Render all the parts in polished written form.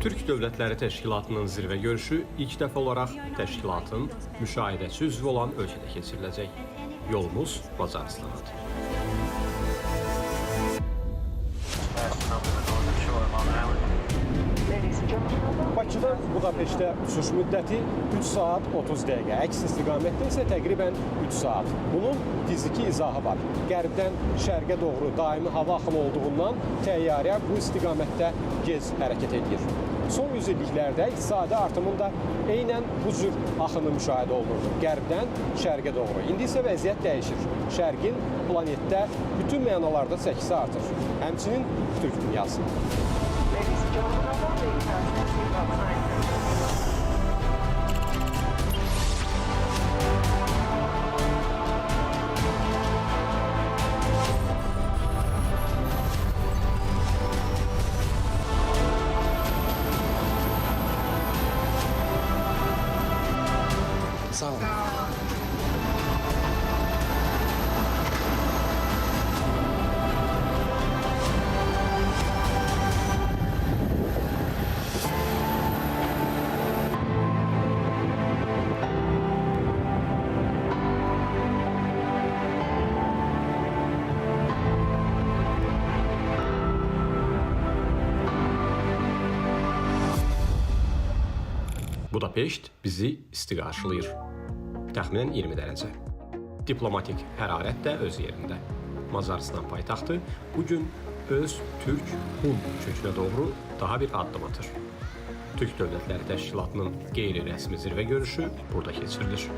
Türk Dövlətləri Təşkilatının zirvə görüşü ilk dəfə olaraq təşkilatın müşahidəçi üzvü olan ölkədə keçiriləcək. Yolumuz Macaristanadır. Bakıdan Budapeştə uçuş müddəti 3 saat 30 dəqiqə, əks istiqamətdə isə təqribən 3 saat. Bunun fiziki izahı var. Qərbdən şərqə doğru daimi hava axını olduğundan təyyarə bu istiqamətdə gec hərəkət edir. Son yüzilliklərdə iqtisadi artımın da eynən bu cür axını müşahidə olunurdu, qərbdən şərqə doğru. İndi isə vəziyyət dəyişir. Şərqin planetdə bütün mənalarda çəkisi artır. Həmçinin Türk dünyası. Sağ olun. Budapeşt bizi isti qarşılayır. Təxminən 20 dərəcə. Diplomatik hərarət də öz yerində. Macaristan paytaxtı bugün öz Türk-Hun kökünə doğru daha bir addım atır. Türk Dövlətləri Təşkilatının qeyri-rəsmi zirvə görüşü burada keçirilir.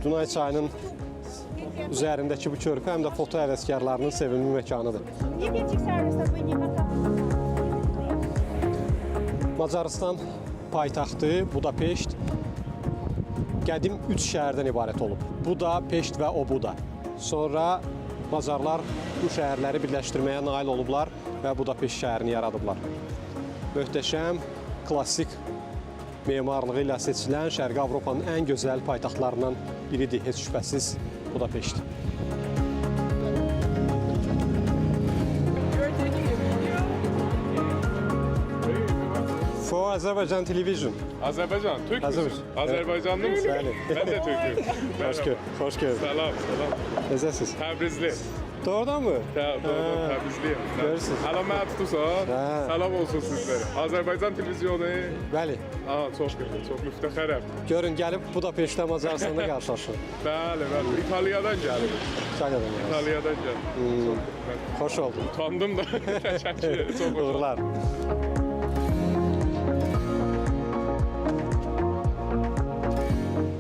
Dunay çayının üzərindəki bu körpü həm də foto həvəskarlarının sevimli məkanıdır. Macaristan paytaxtı Budapeşt qədim 3 şəhərdən ibarət olub. Buda, Peşt və Obuda. Sonra Macarlar bu şəhərləri birləşdirməyə nail olublar və Budapeşt şəhərini yaradıblar. Möhtəşəm, klassik memarlığı ilə seçilən Şərqi Avropanın ən gözəl paytaxtlarından biridir, heç şübhəsiz Budapeşt. For Azerbaycan Television. Azerbaycan, Türk müsün? Azerbaycan. Azerbaycanlı mısın? Bəli. Ben de Türk'üm. Hoş geldin. Selam. Necəsiz? Təbrizli. Doğrudan mı? Doğru, Təbrizliyim. Görürsünüz. Hala mən tutursan, Ha. selam olsun sizlere. Azerbaycan televizyonu. Bəli. Aa, çok müftəxərəm. Görün, gəlib Budapeştdə Macaristanda qarşılaşın. Bəli. İtalyadan gəldim. İtalyadan gəldim. Xoş oldu. Utandım da. Təşəkkür. Çok hoş. Uğurlar.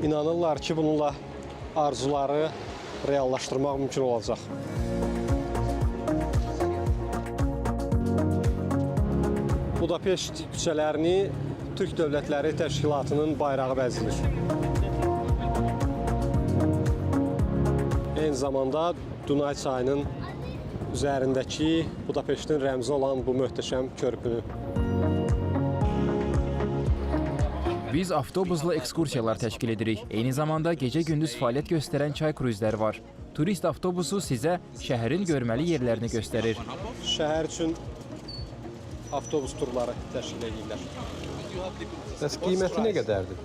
İnanırlar ki, bununla arzuları reallaşdırmaq mümkün olacaq. Budapeşt küçələrini Türk Dövlətləri Təşkilatının bayrağı bəzəyir. Eyni zamanda Dunay çayının üzərindəki Budapeştin rəmzi olan bu möhtəşəm körpünü. Biz avtobusla ekskursiyalar təşkil edirik. Eyni zamanda gecə-gündüz fəaliyyət göstərən çay kruzləri var. Turist avtobusu sizə şəhərin görməli yerlərini göstərir. Şəhər üçün avtobus turları təşkil edirlər. Bəs qiyməti nə qədərdir?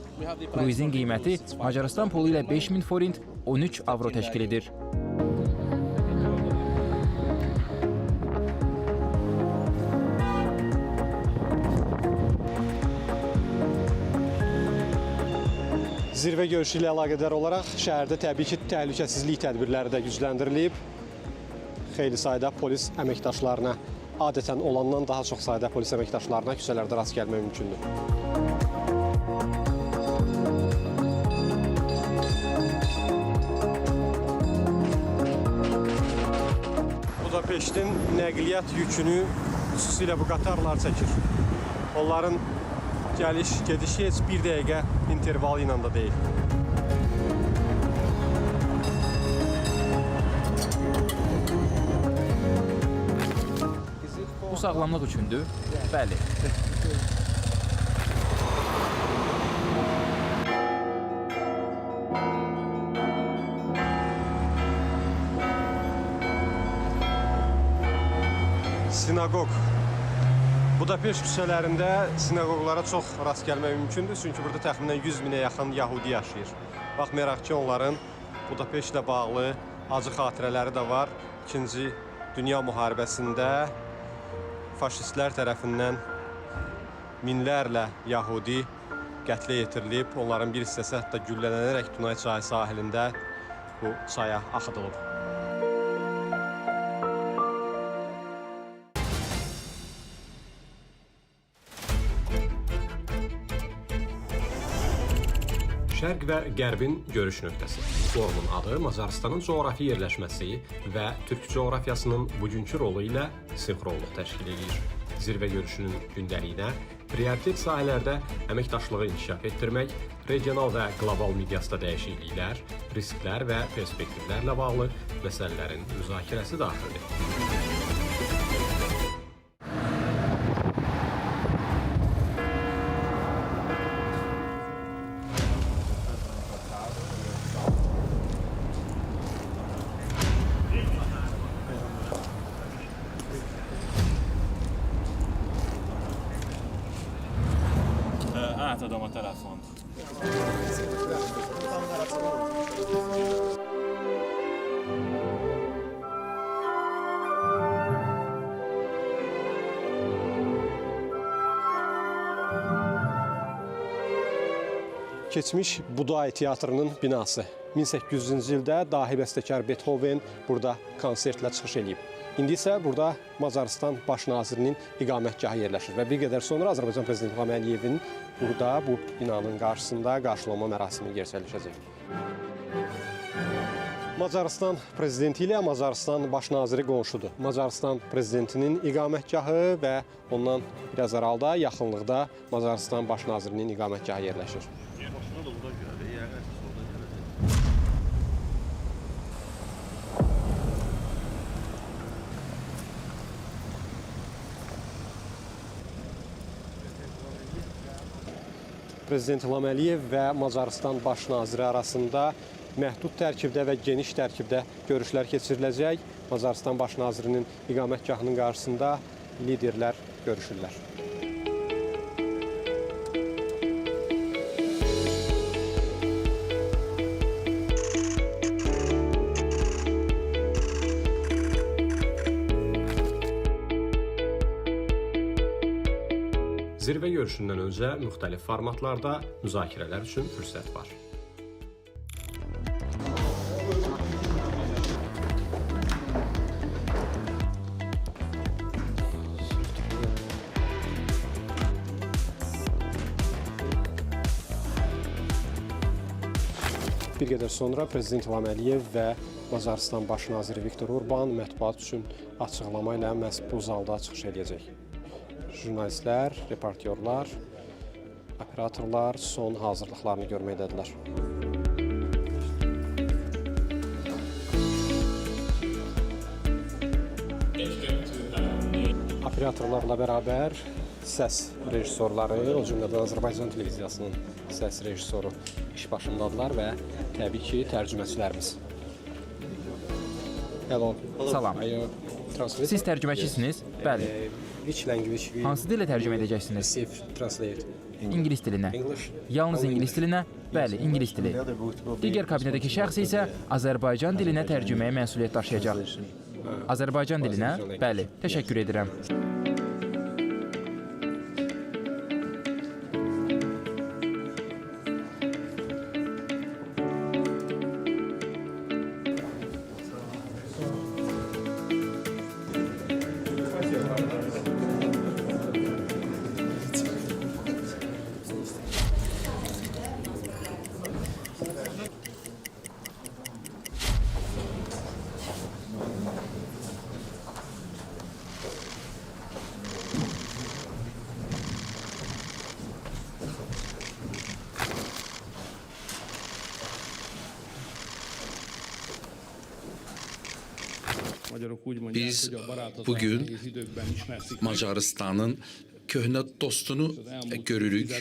Kruzin qiyməti Macaristan pulu ilə 5000 forint 13 avro təşkil edir. Zirvə görüşü ilə əlaqədar olaraq şəhərdə təbii ki, təhlükəsizlik tədbirləri də gücləndirilib. Xeyli sayda polis əməkdaşlarına, adətən olandan daha çox sayda polis əməkdaşlarına küçələrdə rast gəlmək mümkündür. Budapeştin nəqliyyat yükünü xüsusilə bu qatarlar çəkir. Onların gediş-gedişi heç bir dəqiqə intervalı ilə də deyil. Bu sağlamlıq üçündür? Bəli. Sinagog. Budapeşt küçələrində sinagoglara çox rast gəlmək mümkündür, çünki burada təxminən 100 minə yaxın yəhudi yaşayır. Baxmayaraq ki, onların Budapeştlə bağlı acı xatirələri də var. İkinci Dünya müharibəsində faşistlər tərəfindən minlərlə yəhudi qətlə yetirilib. Onların bir hissəsi hətta güllələnərək Dunay çayı sahilində bu çaya axıdılıb. Şərq və Qərbin görüş nöqtəsi. Forumun adı Macarıstanın coğrafi yerləşməsi və türk coğrafiyasının bugünkü rolu ilə sinxronluq təşkil edir. Zirvə görüşünün gündəliyinə prioritet sahələrdə əməkdaşlığı inkişaf etdirmək, regional və qlobal miqyasda dəyişikliklər, risklər və perspektivlərlə bağlı məsələlərin müzakirəsi daxildir. Átadom a telefont. Keçmiş Buday Teatrının binası. 1800-cü ildə dahi bəstəkar Beethoven burada konsertlə çıxış edib. İndi isə burada Macarıstan baş nazirinin iqamətgahı yerləşir və bir qədər sonra Azərbaycan Prezidenti İlham Əliyevin burada bu binanın qarşısında qarşılama mərasimi gerçəkləşəcək. Macarıstan prezidenti ilə Macarıstan baş naziri qonşudur. Macarıstan prezidentinin iqamətgahı və ondan biraz aralıda, yaxınlıqda Macarıstan baş nazirinin iqamətgahı yerləşir. Prezident İlham Əliyev və Macarıstan baş naziri arasında məhdud tərkibdə və geniş tərkibdə görüşlər keçiriləcək. Macarıstan baş nazirinin iqamətgahının qarşısında liderlər görüşürlər. Zirvə görüşündən öncə müxtəlif formatlarda müzakirələr üçün fürsət var. Bir qədər sonra Prezident İlham Əliyev və Macarıstan baş naziri Viktor Orban mətbuat üçün açıqlama ilə məhz bu zalda çıxış edəcək. Jurnalistlər, reportyorlar, operatorlar son hazırlıqlarını görməkdədirlər. Operatorlarla bərabər səs rejissorları, o cümlədən Azərbaycan televiziyasının səs rejissoru iş başındadılar və təbii ki, tərcüməçilərimiz. Hello. Salam. Siz tərcüməçisiniz? Bəli. Which language we Hansı dillə tərcümə edəcəksiniz? translate? İngilis dilinə. English. Yalnız ingilis dilinə? Bəli, ingilis dili. Digər kabinədəki şəxs isə Azərbaycan dilinə tərcüməyə məsuliyyət daşıyacaq. Azərbaycan dilinə? Bəli, təşəkkür edirəm. Biz bugün Macarıstanın köhnə dostunu görürük.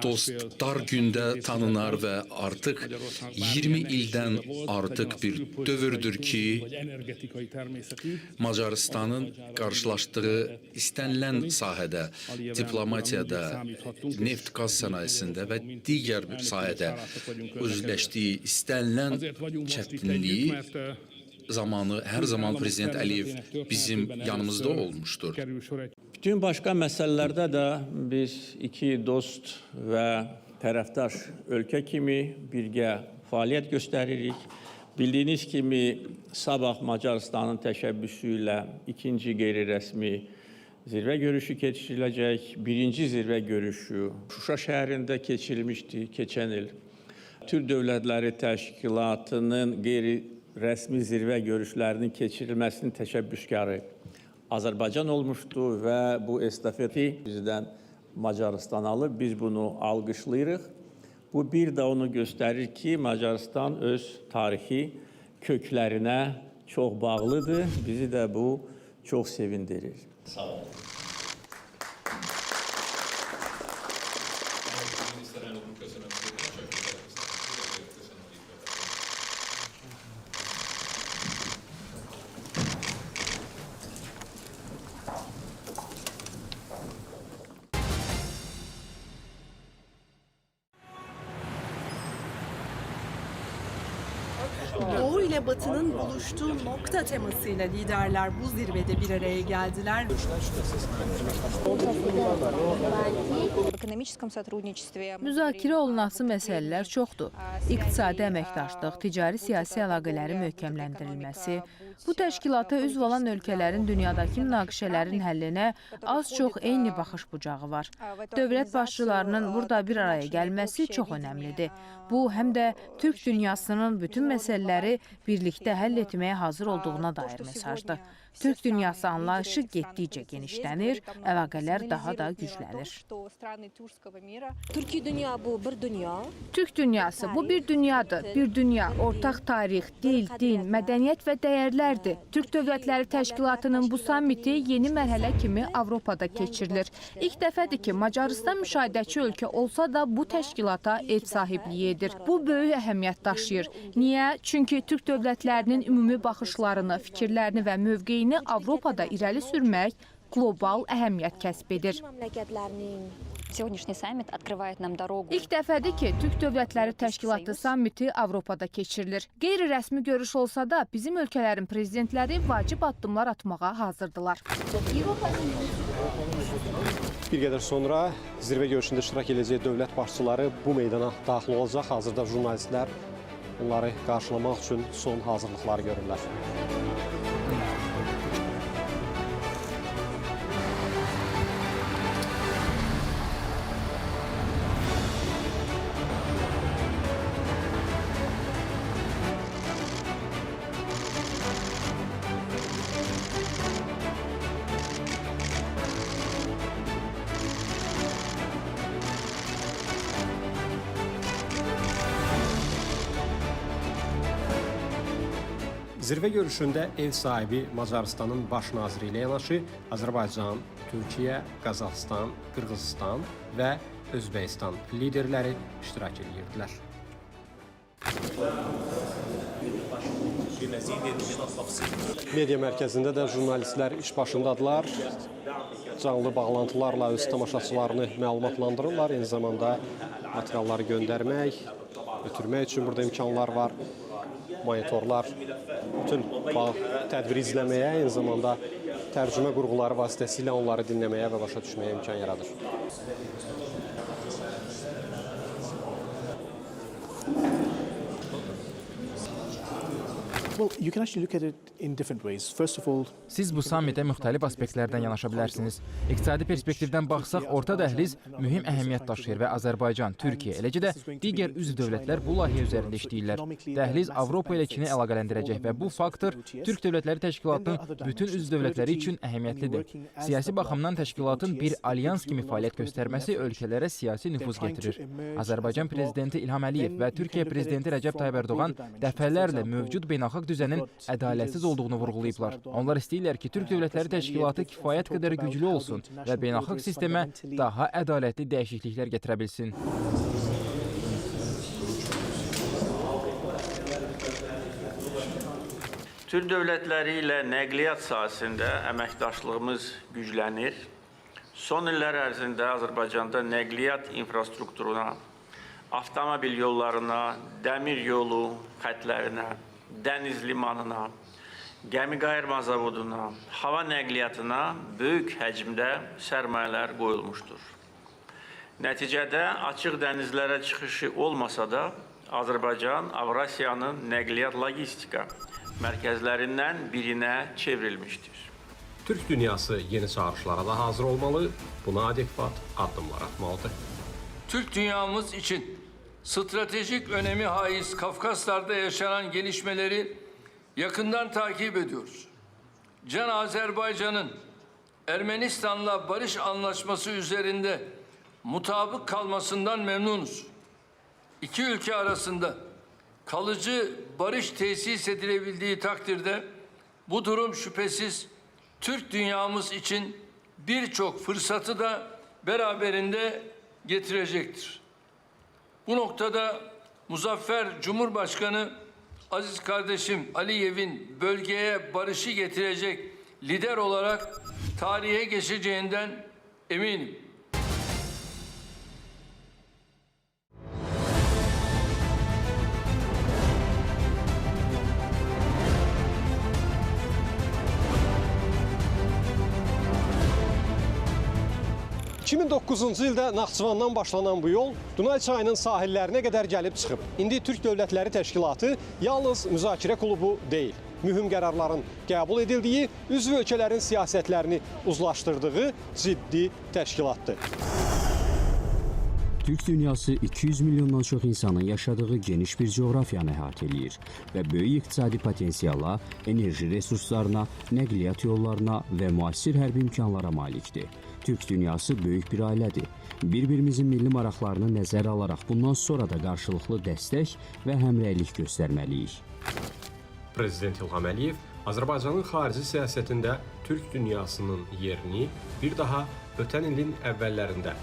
Dostlar gündə tanınar və artıq 20 ildən artıq bir dövrdür ki, Macarıstanın qarşılaşdığı istənilən sahədə, diplomatiyada, neft-qaz sənayesində və digər bir sahədə özləşdiyi istənilən çətinliyi zamanı hər zaman Prezident Əliyev bizim yanımızda olmuşdur. Bütün başqa məsələlərdə də biz iki dost və tərəfdaş ölkə kimi birgə fəaliyyət göstəririk. Bildiyiniz kimi, sabah Macarıstanın təşəbbüsü ilə ikinci qeyri-rəsmi zirvə görüşü keçiriləcək. Birinci zirvə görüşü Şuşa şəhərində keçirilmişdi keçən il. Türk Dövlətləri Təşkilatının qeyri-rəsmi zirvə görüşlərinin keçirilməsinin təşəbbüskarı Azərbaycan olmuşdu və bu estafeti bizdən Macarıstan alıb, biz bunu alqışlayırıq. Bu bir də onu göstərir ki, Macarıstan öz tarixi köklərinə çox bağlıdır. Bizi də bu çox sevindirir. Sağ olun. Doğu ile Batı'nın buluştuğu nokta temasıyla liderler bu zirvede bir araya geldiler. Müzakirə olunası məsələlər çoxdur. İqtisadi əməkdaşlıq, ticari-siyasi əlaqələrin möhkəmləndirilməsi, bu təşkilata üzv olan ölkələrin dünyadakı münaqişələrin həllinə az-çox eyni baxış bucağı var. Dövlət başçılarının burada bir araya gəlməsi çox önəmlidir. Bu, həm də Türk dünyasının bütün məsələləri birlikdə həll etməyə hazır olduğuna dair mesajdır. Türk dünyası anlayışı getdikcə genişlənir, əlaqələr daha da güclənir. Türk dünyası bu bir dünyadır. Bir dünya, ortaq tarix, dil, din, mədəniyyət və dəyərlərdir. Türk Dövlətləri Təşkilatının bu sammiti yeni mərhələ kimi Avropada keçirilir. İlk dəfədir ki, Macarıstan müşahidəçi ölkə olsa da bu təşkilata ev sahibliyi edir. Bu böyük əhəmiyyət daşıyır. Niyə? Çünki Türk dövlətlərinin ümumi baxışlarını, fikirlərini və mövqeyini Avropada irəli sürmək qlobal əhəmiyyət kəsb edir. İlk dəfədir ki, Türk Dövlətləri Təşkilatı sammiti Avropada keçirilir. Qeyri-rəsmi görüş olsa da bizim ölkələrin prezidentləri vacib addımlar atmağa hazırdılar. Bir qədər sonra zirvə görüşündə iştirak edəcək dövlət başçıları bu meydana daxil olacaq. Hazırda jurnalistlər onları qarşılamaq üçün son hazırlıqları görürlər. Zirvə görüşündə ev sahibi Macarıstanın baş naziri ilə yanaşı Azərbaycan, Türkiyə, Qazaxıstan, Qırğızistan və Özbəkistan liderləri iştirak edirdilər. Media mərkəzində də jurnalistlər iş başındadılar. Canlı bağlantılarla öz tamaşaçılarını məlumatlandırırlar. Eyni zamanda materialları göndərmək, ötürmək üçün burada imkanlar var. Monitorlar bütün tədbiri izləməyə, eyni zamanda tərcümə qurğuları vasitəsilə onları dinləməyə və başa düşməyə imkan yaradır. Siz bu sammitə müxtəlif aspektlərdən yanaşa bilərsiniz. İqtisadi perspektivdən baxsaq, orta dəhliz mühüm əhəmiyyət daşıyır və Azərbaycan, Türkiyə, eləcə də digər üzv dövlətlər bu layihə üzərində işləyirlər. Dəhliz Avropa ilə Çini əlaqələndirəcək və bu faktor Türk Dövlətləri Təşkilatının bütün üzv dövlətləri üçün əhəmiyyətlidir. Siyasi baxımdan təşkilatın bir alyans kimi fəaliyyət göstərməsi ölkələrə siyasi nüfuz gətirir. Azərbaycan prezidenti İlham Əliyev və Türkiyə prezidenti Rəcəb Tayyib Ərdoğan dəfələrlə mövcud beynəlxalq beynəlxalq düzənin ədalətsiz olduğunu vurğulayıblar. Onlar istəyirlər ki, Türk Dövlətləri Təşkilatı kifayət qədər güclü olsun və beynəlxalq sistemə daha ədalətli dəyişikliklər gətirə bilsin. Türk dövlətləri ilə nəqliyyat sahəsində əməkdaşlığımız güclənir. Son illər ərzində Azərbaycanda nəqliyyat infrastrukturuna, avtomobil yollarına, dəmir yolu xətlərinə, dəniz limanına, gəmi qayırma zavoduna, hava nəqliyyatına böyük həcmdə sərmayələr qoyulmuşdur. Nəticədə açıq dənizlərə çıxışı olmasa da, Azərbaycan Avrasiyanın nəqliyyat logistika mərkəzlərindən birinə çevrilmişdir. Türk dünyası yeni çağrışlara da hazır olmalı, buna adekvat addımlar atmalıdır. Türk dünyamız için stratejik önemi haiz Kafkaslar'da yaşanan gelişmeleri yakından takip ediyoruz. Can Azerbaycan'ın Ermenistan'la barış anlaşması üzerinde mutabık kalmasından memnunuz. İki ülke arasında kalıcı barış tesis edilebildiği takdirde bu durum şüphesiz Türk dünyamız için birçok fırsatı da beraberinde getirecektir. Bu noktada Muzaffer Cumhurbaşkanı aziz kardeşim Aliyev'in bölgeye barışı getirecek lider olarak tarihe geçeceğinden eminim. ...2009-cu ildə Naxçıvandan başlanan bu yol Dunay çayının sahillərinə qədər gəlib çıxıb. İndi Türk Dövlətləri Təşkilatı yalnız müzakirə klubu deyil, mühüm qərarların qəbul edildiyi, üzv ölkələrin siyasətlərini uzlaşdırdığı ciddi təşkilatdır. Türk dünyası 200 milyondan çox insanın yaşadığı geniş bir coğrafiyanı əhatə eləyir və böyük iqtisadi potensiala, enerji resurslarına, nəqliyyat yollarına və müasir hərbi imkanlara malikdir. Türk dünyası böyük bir ailədir. Bir-birimizin milli maraqlarını nəzərə alaraq bundan sonra da qarşılıqlı dəstək və həmrəylik göstərməliyik. Prezident İlham Əliyev Azərbaycanın xarici siyasətində Türk dünyasının yerini bir daha ötən ilin əvvəllərində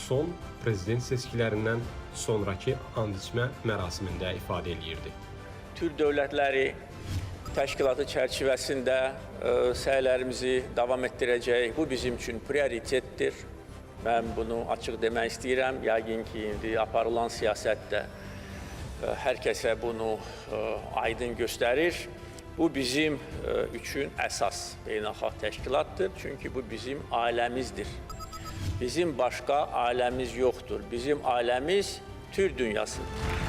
son prezident seçkilərindən sonraki and içmə mərasimində ifadə eləyirdi. Türk Dövlətləri Təşkilatı çərçivəsində səylərimizi davam etdirəcək. Bu bizim üçün prioritetdir. Mən bunu açıq demək istəyirəm. Yəqin ki, indi aparılan siyasətdə hər kəsə bunu aydın göstərir. Bu bizim üçün əsas beynəlxalq təşkilatdır. Çünki bu bizim ailəmizdir. Bizim başqa ailəmiz yoxdur. Bizim ailəmiz Türk dünyasıdır.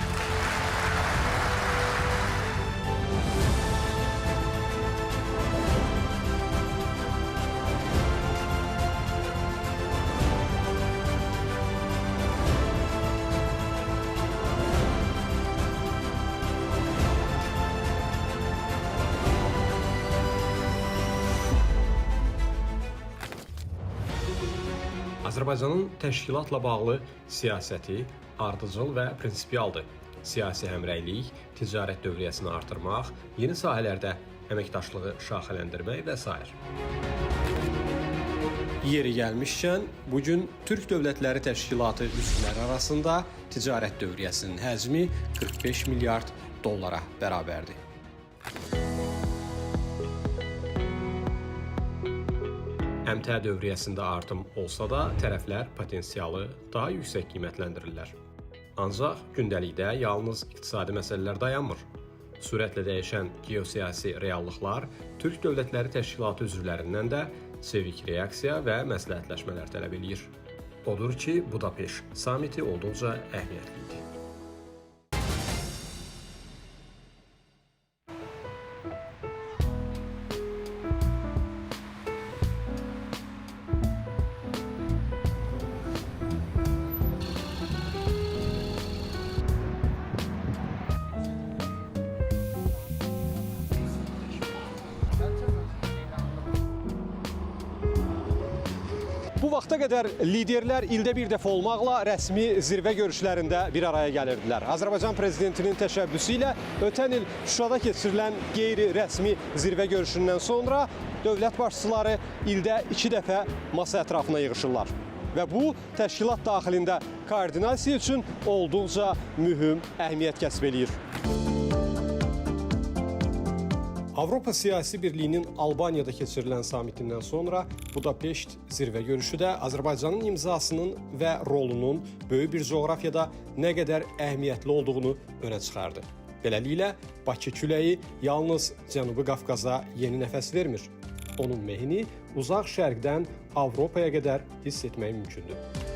Azərbaycanın təşkilatla bağlı siyasəti ardıcıl və prinsipialdır. Siyasi həmrəylik, ticarət dövriyyəsini artırmaq, yeni sahələrdə əməkdaşlığı şaxələndirmək və s. Yeri gəlmişkən, bugün Türk Dövlətləri Təşkilatı üzvləri arasında ticarət dövriyyəsinin həcmi 45 milyard dollara bərabərdir. MT dövriyyəsində artım olsa da, tərəflər potensialı daha yüksək qiymətləndirirlər. Ancaq gündəlikdə yalnız iqtisadi məsələlər dayanmır. Sürətlə dəyişən geosiyasi reallıqlar Türk Dövlətləri Təşkilatı üzvlərindən də sevik reaksiya və məsləhətləşmələr tələb eləyir. Odur ki, Budapeşt samiti olduqca əhəmiyyətli idi. vaxta qədər liderlər ildə bir dəfə olmaqla rəsmi zirvə görüşlərində bir araya gəlirdilər. Azərbaycan prezidentinin təşəbbüsü ilə ötən il Şuşada keçirilən qeyri-rəsmi zirvə görüşündən sonra dövlət başçıları ildə 2 dəfə masa ətrafına yığışırlar. Və bu, təşkilat daxilində koordinasiya üçün olduqca mühüm əhəmiyyət kəsb eləyir. Avropa Siyasi Birliyinin Albaniyada keçirilən samitindən sonra Budapeşt zirvə görüşü də Azərbaycanın imzasının və rolunun böyük bir coğrafiyada nə qədər əhəmiyyətli olduğunu önə çıxardı. Beləliklə, Bakı küləyi yalnız Cənubi Qafqaza yeni nəfəs vermir. Onun mehini uzaq şərqdən Avropaya qədər hiss etmək mümkündür.